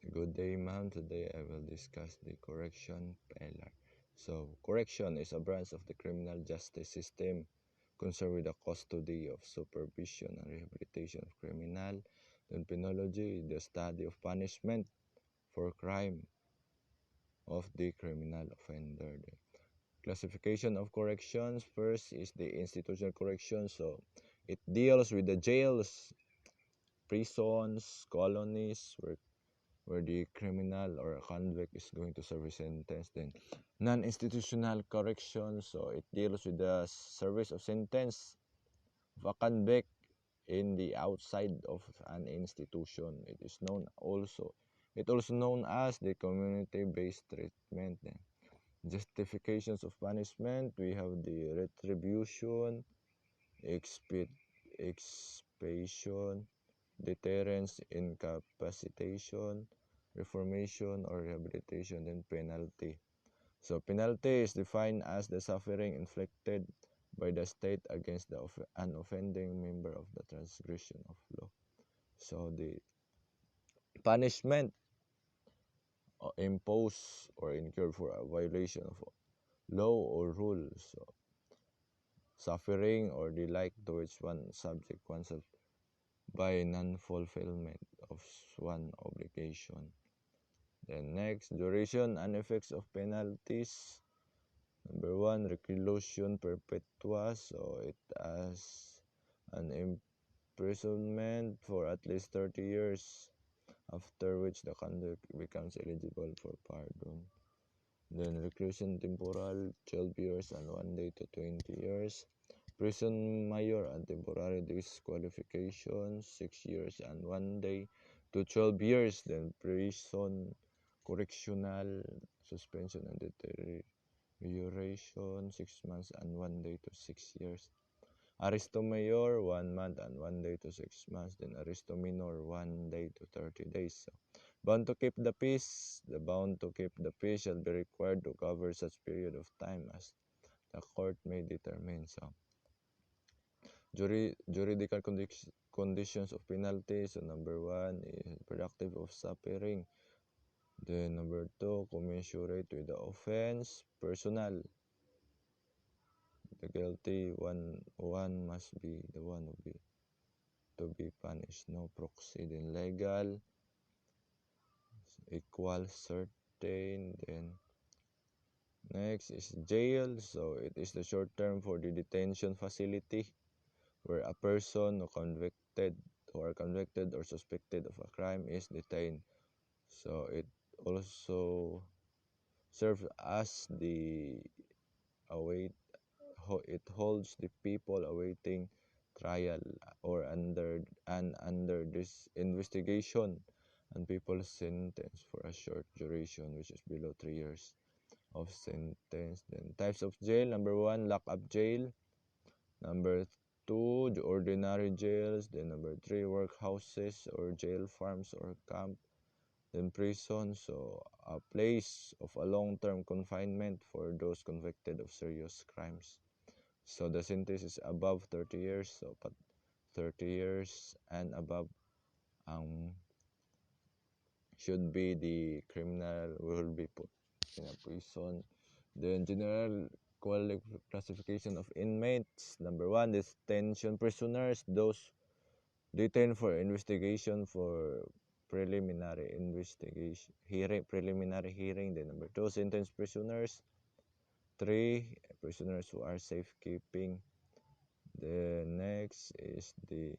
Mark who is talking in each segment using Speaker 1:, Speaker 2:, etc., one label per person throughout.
Speaker 1: Good day, ma'am. Today I will discuss the correction pillar. So, correction is a branch of the criminal justice system concerned with the custody of supervision and rehabilitation of criminal. Then, penology, the study of punishment for crime of the criminal offender. The classification of corrections first is the institutional correction. So, it deals with the jails, prisons, colonies, where the criminal or a convict is going to serve a sentence. Then non-institutional correction, so it deals with the service of sentence of a convict in the outside of an institution. It also known as the community-based treatment. Then justifications of punishment, we have the retribution, expiation, deterrence, incapacitation, reformation or rehabilitation, and penalty. So penalty is defined as the suffering inflicted by the state against an offending member of the transgression of law. So the punishment imposed or incurred for a violation of law or rules, so suffering or the like to which one subject oneself by non-fulfillment of one obligation. Then next, duration and effects of penalties. Number one, reclusion perpetua. So it has an imprisonment for at least 30 years, after which the conduct becomes eligible for pardon. Then reclusion temporal, 12 years and 1 day to 20 years. Prison major and temporary disqualification, 6 years and 1 day to 12 years. Then prison correctional, suspension and deterioration, 6 months and 1 day to 6 years. Arresto mayor, 1 month and 1 day to 6 months. Then arresto minor, 1 day to 30 days. So, bound to keep the peace. The bound to keep the peace shall be required to cover such period of time as the court may determine. So, juridical conditions of penalty. So, number one is productive of suffering. Then, number two, commensurate with the offense. Personal. The guilty one must be the one to be punished. No proxy. Then, legal. Equal, certain. Then, next is jail. So, it is the short term for the detention facility where a person who are convicted or suspected of a crime is detained. So it also serves as the await it holds the people awaiting trial or under this investigation and people sentenced for a short duration which is below 3 years of sentence. Then types of jail: number one, lock-up jail; number two, the ordinary jails; then number three, workhouses or jail farms or camp; then prison, so a place of a long-term confinement for those convicted of serious crimes. So the sentence is above 30 years, so 30 years and above should be the criminal will be put in a prison. Then general classification of inmates: number one, detention prisoners, those detained for investigation for preliminary hearing. Then number two, sentenced prisoners. Three, prisoners who are safekeeping. The next is the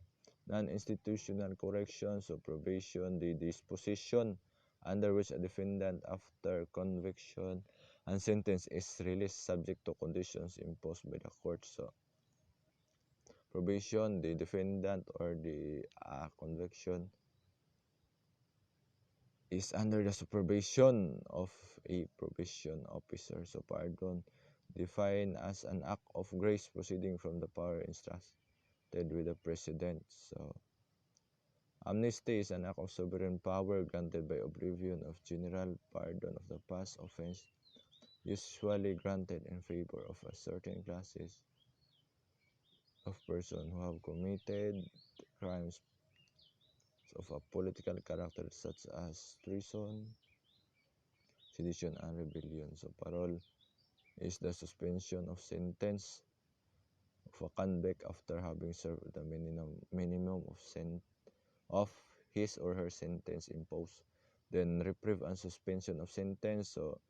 Speaker 1: non-institutional corrections of probation, the disposition under which a defendant after conviction and sentence is released subject to conditions imposed by the court. So probation, the defendant or the conviction is under the supervision of a probation officer. So pardon, defined as an act of grace proceeding from the power entrusted with the president. So amnesty is an act of sovereign power granted by oblivion of general pardon of the past offense, usually granted in favor of a certain classes of persons who have committed crimes of a political character such as treason, sedition, and rebellion. So parole is the suspension of sentence of a convict after having served the minimum of his or her sentence imposed. Then reprieve and suspension of sentence. So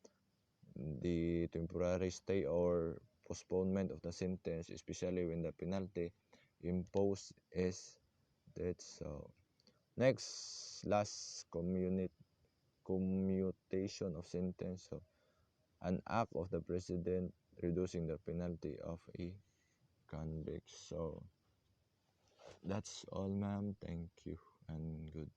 Speaker 1: the temporary stay or postponement of the sentence, especially when the penalty imposed is death. So next, last commutation of sentence. So an act of the president reducing the penalty of a convict. So that's all, ma'am. Thank you and good.